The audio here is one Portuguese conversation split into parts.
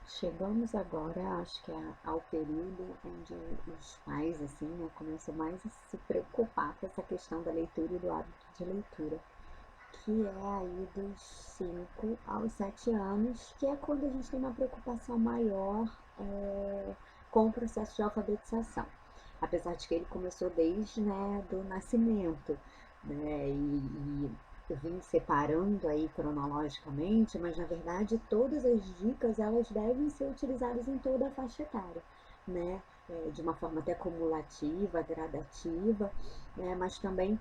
Chegamos agora, acho que ao período onde os pais, assim, né, começam mais a se preocupar com essa questão da leitura e do hábito de leitura, que é aí dos 5 aos 7 anos, que é quando a gente tem uma preocupação maior com o processo de alfabetização. Apesar de que ele começou desde, né, do nascimento, né, e eu vim separando aí cronologicamente, mas na verdade todas as dicas elas devem ser utilizadas em toda a faixa etária, né, de uma forma até cumulativa, gradativa, né, mas também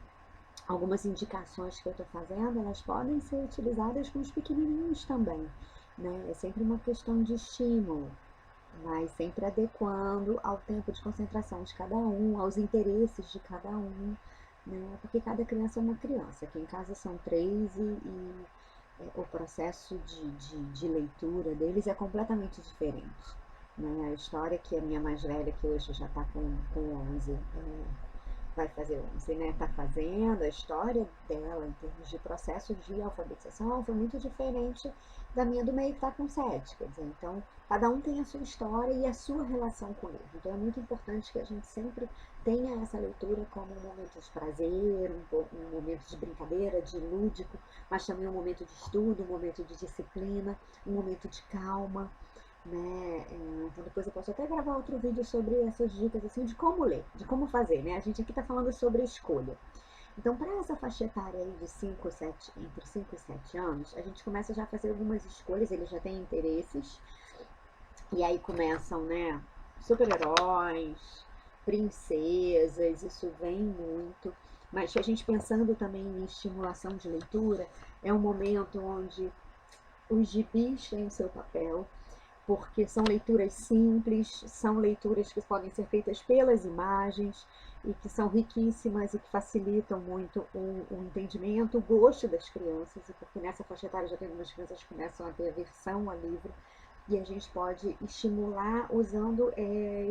algumas indicações que eu estou fazendo, elas podem ser utilizadas com os pequenininhos também, né? É sempre uma questão de estímulo, mas sempre adequando ao tempo de concentração de cada um, aos interesses de cada um, né? Porque cada criança é uma criança. Aqui em casa são três o processo de leitura deles é completamente diferente. Né? A história que a minha mais velha, que hoje já está com 11, vai fazer 11, né? Está fazendo, a história dela em termos de processo de alfabetização foi muito diferente da minha do meio que está com 7. Quer dizer, então cada um tem a sua história e a sua relação com o livro. Então é muito importante que a gente sempre tenha essa leitura como um momento de prazer, um momento de brincadeira, de lúdico, mas também um momento de estudo, um momento de disciplina, um momento de calma, né? Então depois eu posso até gravar outro vídeo sobre essas dicas assim de como ler, de como fazer, né? A gente aqui está falando sobre escolha. Então, para essa faixa etária aí de 5, 7, entre 5 e 7 anos, a gente começa já a fazer algumas escolhas, eles já têm interesses, e aí começam, né, super-heróis, princesas, isso vem muito. Mas a gente pensando também em estimulação de leitura, é um momento onde os gibis têm o seu papel, porque são leituras simples, são leituras que podem ser feitas pelas imagens e que são riquíssimas e que facilitam muito o entendimento, o gosto das crianças, e porque nessa faixa etária já tem algumas crianças que começam a ter aversão ao livro, e a gente pode estimular usando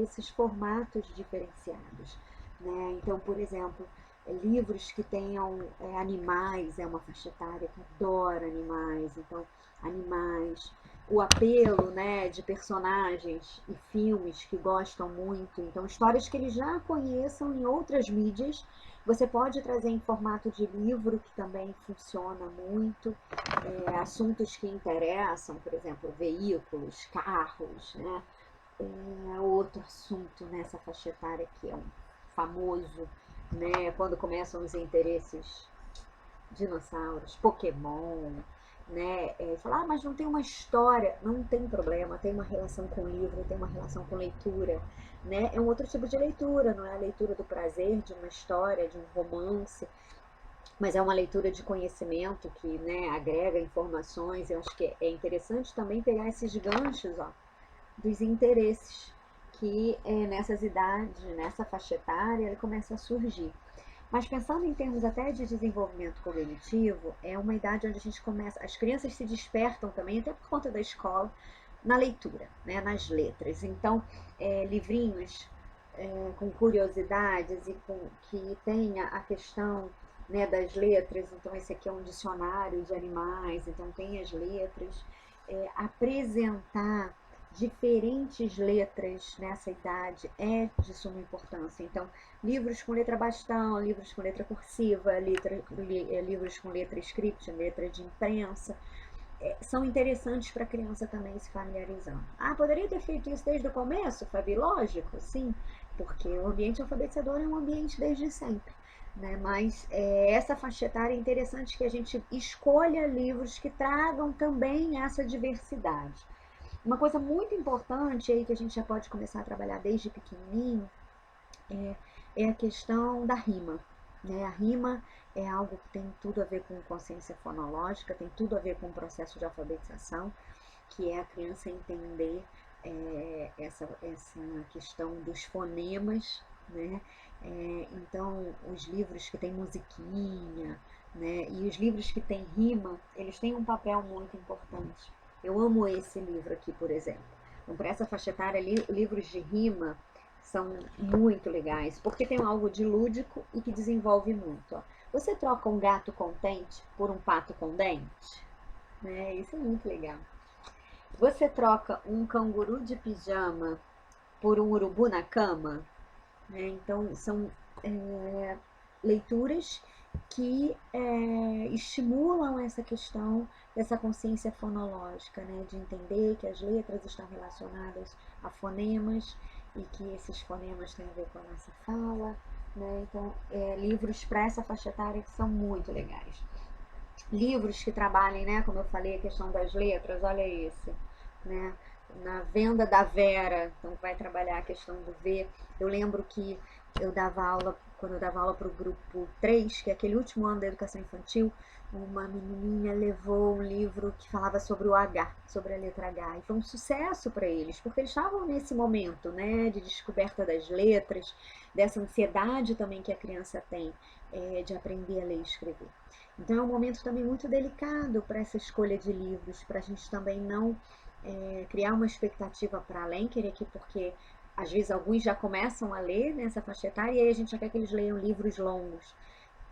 esses formatos diferenciados. Né? Então, por exemplo, livros que tenham animais, é uma faixa etária que adora animais, então animais, o apelo, né, de personagens e filmes que gostam muito, então histórias que eles já conheçam em outras mídias, você pode trazer em formato de livro, que também funciona muito, assuntos que interessam, por exemplo, veículos, carros, né? Outro assunto nessa faixa etária que é um famoso, né? Quando começam os interesses, dinossauros, Pokémon, né? Falar, mas não tem uma história, não tem problema, tem uma relação com o livro, tem uma relação com leitura, né? É um outro tipo de leitura, não é a leitura do prazer de uma história, de um romance, mas é uma leitura de conhecimento que, né, agrega informações. Eu acho que é interessante também pegar esses ganchos, ó, dos interesses que nessas idades, nessa faixa etária, ele começa a surgir. Mas pensando em termos até de desenvolvimento cognitivo, é uma idade onde a gente começa, as crianças se despertam também, até por conta da escola, na leitura, né, nas letras. Então, livrinhos com curiosidades e que tenha a questão, né, das letras. Então, esse aqui é um dicionário de animais, então tem as letras. Apresentar diferentes letras nessa idade é de suma importância. Então, livros com letra bastão, livros com letra cursiva, livros com letra script, letra de imprensa, são interessantes para a criança também se familiarizando. Ah, poderia ter feito isso desde o começo, Fabi? Lógico, sim, porque o ambiente alfabetizador é um ambiente desde sempre. Né? Mas essa faixa etária é interessante que a gente escolha livros que tragam também essa diversidade. Uma coisa muito importante aí que a gente já pode começar a trabalhar desde pequenininho é a questão da rima. Né? A rima é algo que tem tudo a ver com consciência fonológica, tem tudo a ver com o processo de alfabetização, que é a criança entender essa questão dos fonemas, né? Então, os livros que tem musiquinha, né? E os livros que tem rima, eles têm um papel muito importante. Eu amo esse livro aqui, por exemplo. Então, para essa faixa etária, livros de rima são muito legais, porque tem algo de lúdico e que desenvolve muito. Ó. Você troca um gato contente por um pato com dente? Né? Isso é muito legal. Você troca um canguru de pijama por um urubu na cama? Né? Então, são leituras que estimulam essa questão dessa consciência fonológica, né? De entender que as letras estão relacionadas a fonemas e que esses fonemas têm a ver com a nossa fala. Né? Então, livros para essa faixa etária que são muito legais. Livros que trabalhem, né, como eu falei, a questão das letras, olha esse, né? Na Venda da Vera, então vai trabalhar a questão do V. Eu lembro que eu dava aula, quando eu dava aula para o grupo 3, que é aquele último ano da educação infantil, uma menininha levou um livro que falava sobre o H, sobre a letra H, e foi um sucesso para eles, porque eles estavam nesse momento, né, de descoberta das letras, dessa ansiedade também que a criança tem de aprender a ler e escrever. Então é um momento também muito delicado para essa escolha de livros, para a gente também não criar uma expectativa para além, querer que, porque às vezes alguns já começam a ler nessa faixa etária e aí a gente já quer que eles leiam livros longos.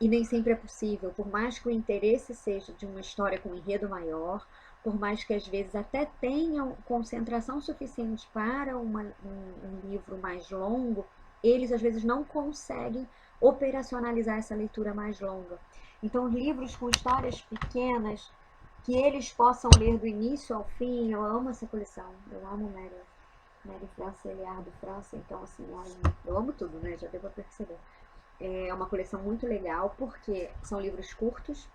E nem sempre é possível, por mais que o interesse seja de uma história com um enredo maior, por mais que às vezes até tenham concentração suficiente para um livro mais longo, eles às vezes não conseguem operacionalizar essa leitura mais longa. Então, livros com histórias pequenas, que eles possam ler do início ao fim, eu amo essa coleção, eu amo Mary França, Eliardo França, então assim, eu amo tudo, né, já deu pra perceber. É uma coleção muito legal, porque são livros curtos,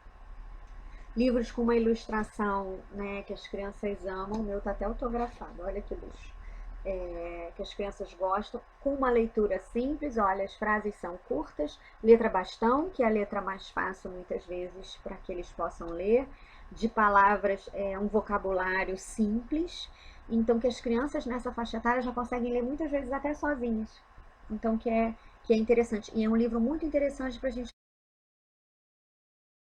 livros com uma ilustração, né, que as crianças amam, o meu tá até autografado, olha que luxo. Que as crianças gostam, com uma leitura simples, olha, as frases são curtas, letra bastão, que é a letra mais fácil muitas vezes para que eles possam ler, de palavras, um vocabulário simples, então que as crianças nessa faixa etária já conseguem ler muitas vezes até sozinhas. Então que é interessante. E é um livro muito interessante para a gente